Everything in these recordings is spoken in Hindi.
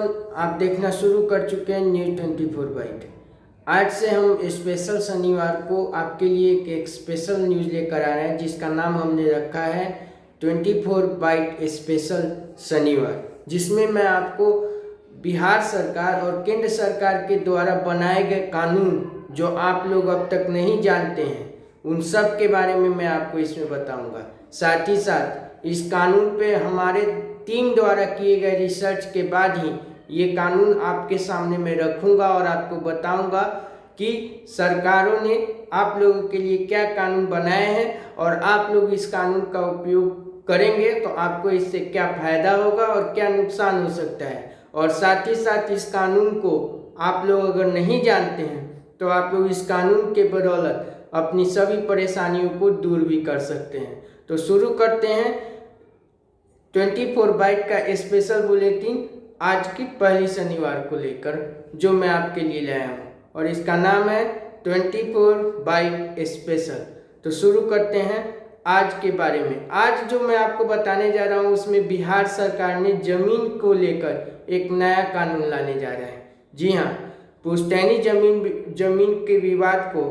आप देखना शुरू कर चुके हैं न्यूज़ 24/। आज से हम स्पेशल शनिवार को आपके लिए एक स्पेशल न्यूज़ लेकर आ रहे हैं, जिसका नाम हमने रखा है 24/। स्पेशल शनिवार, जिसमें मैं आपको बिहार सरकार और केंद्र सरकार के द्वारा बनाए गए कानून जो आप लोग अब तक नहीं जानते हैं, उन सब के बारे में मैं आपको इसमें बताऊंगा। साथ ही साथ इस कानून पे हमारे टीम द्वारा किए गए रिसर्च के बाद ही ये कानून आपके सामने मैं रखूंगा और आपको बताऊंगा कि सरकारों ने आप लोगों के लिए क्या कानून बनाए हैं और आप लोग इस कानून का उपयोग करेंगे तो आपको इससे क्या फायदा होगा और क्या नुकसान हो सकता है। और साथ ही साथ इस कानून को आप लोग अगर नहीं जानते हैं तो आप लोग इस कानून के बदौलत अपनी सभी परेशानियों को दूर भी कर सकते हैं। तो शुरू करते हैं 24/। का स्पेशल बुलेटिन आज की पहली शनिवार को लेकर जो मैं आपके लिए लाया हूँ, और इसका नाम है 24/। स्पेशल। तो शुरू करते हैं आज के बारे में। आज जो मैं आपको बताने जा रहा हूँ उसमें बिहार सरकार ने जमीन को लेकर एक नया कानून लाने जा रहा है। जी हाँ, पुश्तैनी जमीन के विवाद को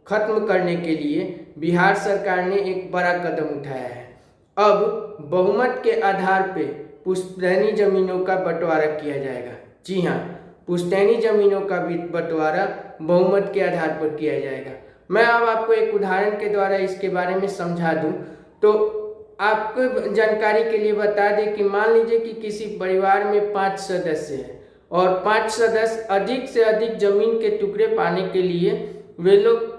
खत्म करने के लिए बिहार सरकार ने एक बड़ा कदम उठाया है। अब बहुमत के आधार पे पुश्तैनी जमीनों का बंटवारा किया जाएगा। जी हाँ, पुश्तैनी जमीनों का भी बंटवारा बहुमत के आधार पर किया जाएगा। मैं अब आपको एक उदाहरण के द्वारा इसके बारे में समझा दूं तो आपको जानकारी के लिए बता दें कि मान लीजिए कि किसी परिवार में 5 सदस्य हैं और 5 सदस्य अधिक से अधिक जमीन के टुकड़े पाने के लिए वे लोग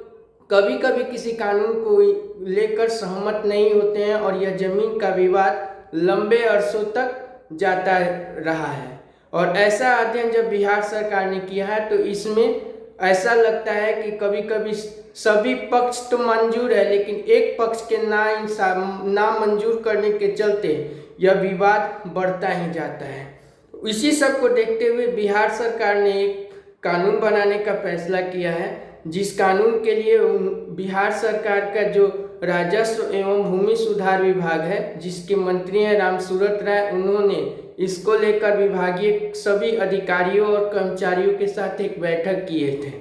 कभी कभी किसी कानून को लेकर सहमत नहीं होते हैं और यह जमीन का विवाद लंबे अरसों तक जाता रहा है। और ऐसा अध्ययन जब बिहार सरकार ने किया है तो इसमें ऐसा लगता है कि कभी कभी सभी पक्ष तो मंजूर है, लेकिन एक पक्ष के ना मंजूर करने के चलते यह विवाद बढ़ता ही जाता है। इसी सब को देखते हुए बिहार सरकार ने एक कानून बनाने का फैसला किया है, जिस कानून के लिए बिहार सरकार का जो राजस्व एवं भूमि सुधार विभाग है, जिसके मंत्री हैं रामसूरत राय, उन्होंने इसको लेकर विभागीय सभी अधिकारियों और कर्मचारियों के साथ एक बैठक किए थे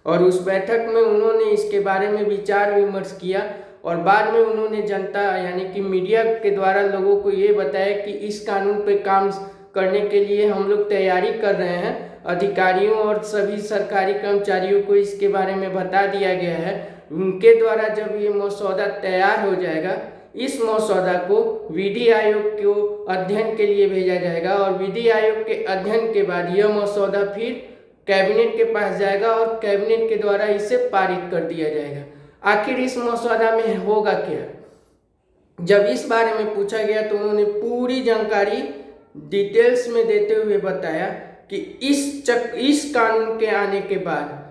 और उस बैठक में उन्होंने इसके बारे में विचार विमर्श किया और बाद में उन्होंने जनता यानी कि मीडिया के द्वारा लोगों को ये बताया कि इस कानून पे काम करने के लिए हम लोग तैयारी कर रहे हैं। अधिकारियों और सभी सरकारी कर्मचारियों को इसके बारे में बता दिया गया है। उनके द्वारा जब ये मसौदा तैयार हो जाएगा, इस मसौदा को विधि आयोग को अध्ययन के लिए भेजा जाएगा और विधि आयोग के अध्ययन के बाद यह मसौदा फिर कैबिनेट के पास जाएगा और कैबिनेट के द्वारा इसे पारित कर दिया जाएगा। आखिर इस मसौदा में होगा क्या? जब इस बारे में पूछा गया तो उन्होंने पूरी जानकारी डिटेल्स में देते हुए बताया कि इस कानून के आने के बाद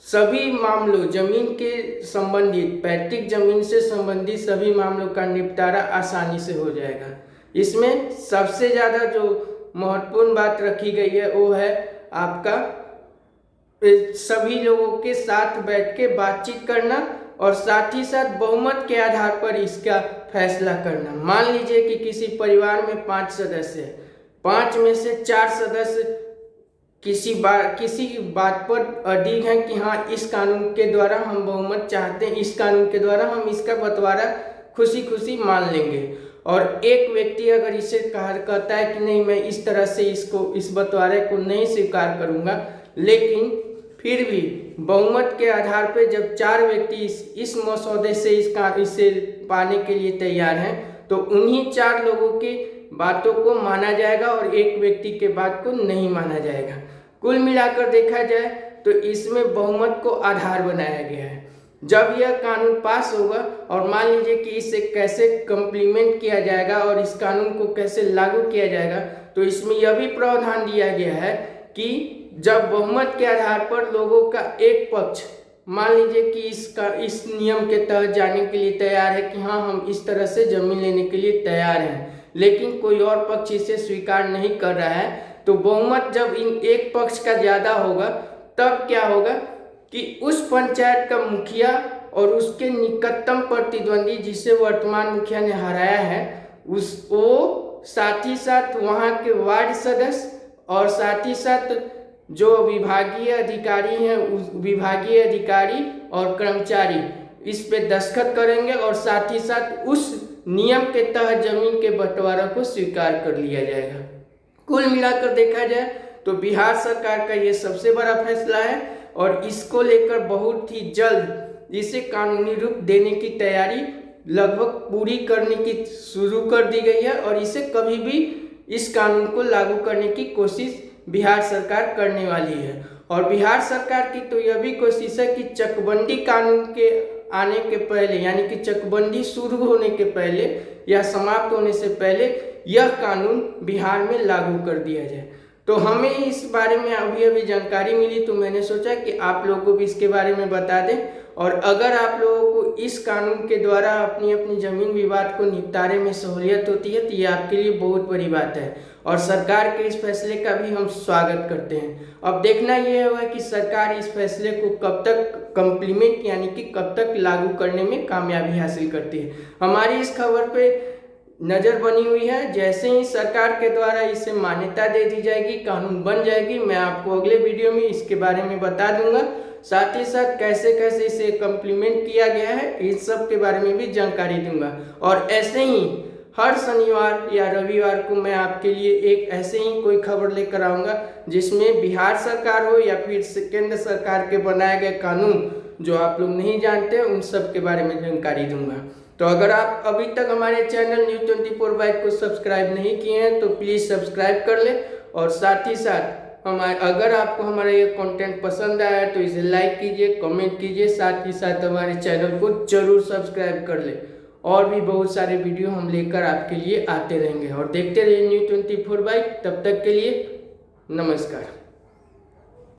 सभी मामलों जमीन के संबंधित पैतृक जमीन से संबंधित सभी मामलों का निपटारा आसानी से हो जाएगा। इसमें सबसे ज़्यादा जो महत्वपूर्ण बात रखी गई है वो है आपका सभी लोगों के साथ बैठ के बातचीत करना और साथ ही साथ बहुमत के आधार पर इसका फैसला करना। मान लीजिए कि किसी परिवार में 5 सदस्य है, 5 में से 4 सदस्य किसी बात पर अडिग हैं कि हाँ, इस कानून के द्वारा हम बहुमत चाहते हैं, इस कानून के द्वारा हम इसका बंटवारा खुशी खुशी मान लेंगे, और एक व्यक्ति अगर इसे कहता है कि नहीं, मैं इस तरह से इस बंटवारे को नहीं स्वीकार करूँगा, लेकिन फिर भी बहुमत के आधार पर जब 4 व्यक्ति इस मसौदे से इसे पाने के लिए तैयार हैं तो उन्हीं 4 लोगों की बातों को माना जाएगा और एक व्यक्ति के बात को नहीं माना जाएगा। कुल मिलाकर देखा जाए तो इसमें बहुमत को आधार बनाया गया है। जब यह कानून पास होगा और मान लीजिए कि इसे कैसे कम्प्लीमेंट किया जाएगा और इस कानून को कैसे लागू किया जाएगा, तो इसमें यह भी प्रावधान दिया गया है कि जब बहुमत के आधार पर लोगों का एक पक्ष मान लीजिए कि इस नियम के तहत जाने के लिए तैयार है कि हाँ, हम इस तरह से जमीन लेने के लिए तैयार हैं, लेकिन कोई और पक्ष इसे स्वीकार नहीं कर रहा है, तो बहुमत जब इन एक पक्ष का ज़्यादा होगा तब क्या होगा कि उस पंचायत का मुखिया और उसके निकटतम प्रतिद्वंदी जिसे वर्तमान मुखिया ने हराया है वो साथ ही साथ वहाँ के वार्ड सदस्य और साथ ही साथ जो विभागीय अधिकारी हैं उस विभागीय अधिकारी और कर्मचारी इस पे दस्तखत करेंगे और साथ ही साथ उस नियम के तहत जमीन के बंटवारा को स्वीकार कर लिया जाएगा। कुल मिलाकर देखा जाए तो बिहार सरकार का ये सबसे बड़ा फैसला है और इसको लेकर बहुत ही जल्द इसे कानूनी रूप देने की तैयारी लगभग पूरी करने की शुरू कर दी गई है और इसे कभी भी इस कानून को लागू करने की कोशिश बिहार सरकार करने वाली है। और बिहार सरकार की तो यह भी कोशिश है कि चकबंदी कानून के आने के पहले यानी कि चकबंदी शुरू होने के पहले या समाप्त होने से पहले यह कानून बिहार में लागू कर दिया जाए। तो हमें इस बारे में अभी जानकारी मिली तो मैंने सोचा कि आप लोगों को भी इसके बारे में बता दें। और अगर आप लोगों को इस कानून के द्वारा अपनी अपनी जमीन विवाद को निपटारे में सहूलियत होती है तो ये आपके लिए बहुत बड़ी बात है और सरकार के इस फैसले का भी हम स्वागत करते हैं। अब देखना यह होगा कि सरकार इस फैसले को कब तक कम्प्लीमेंट यानी कि कब तक लागू करने में कामयाबी हासिल करती है। हमारी इस खबर पे नज़र बनी हुई है। जैसे ही सरकार के द्वारा इसे मान्यता दे दी जाएगी, कानून बन जाएगी, मैं आपको अगले वीडियो में इसके बारे में बता दूंगा। साथ ही साथ कैसे कैसे इसे कम्प्लीमेंट किया गया है इस सब के बारे में भी जानकारी दूंगा। और ऐसे ही हर शनिवार या रविवार को मैं आपके लिए एक ऐसे ही कोई खबर लेकर आऊँगा जिसमें बिहार सरकार हो या फिर केंद्र सरकार के बनाए गए कानून जो आप लोग नहीं जानते उन सब के बारे में जानकारी दूंगा। तो अगर आप अभी तक हमारे चैनल न्यूज़ 24 बाइट को सब्सक्राइब नहीं किए हैं तो प्लीज़ सब्सक्राइब कर ले और साथ ही साथ अगर आपको हमारा ये कंटेंट पसंद आया तो इसे लाइक कीजिए, कमेंट कीजिए, साथ ही साथ हमारे चैनल को जरूर सब्सक्राइब कर ले। और भी बहुत सारे वीडियो हम लेकर आपके लिए आते रहेंगे और देखते रहिए न्यूज़ 24 बाइट। तब तक के लिए नमस्कार।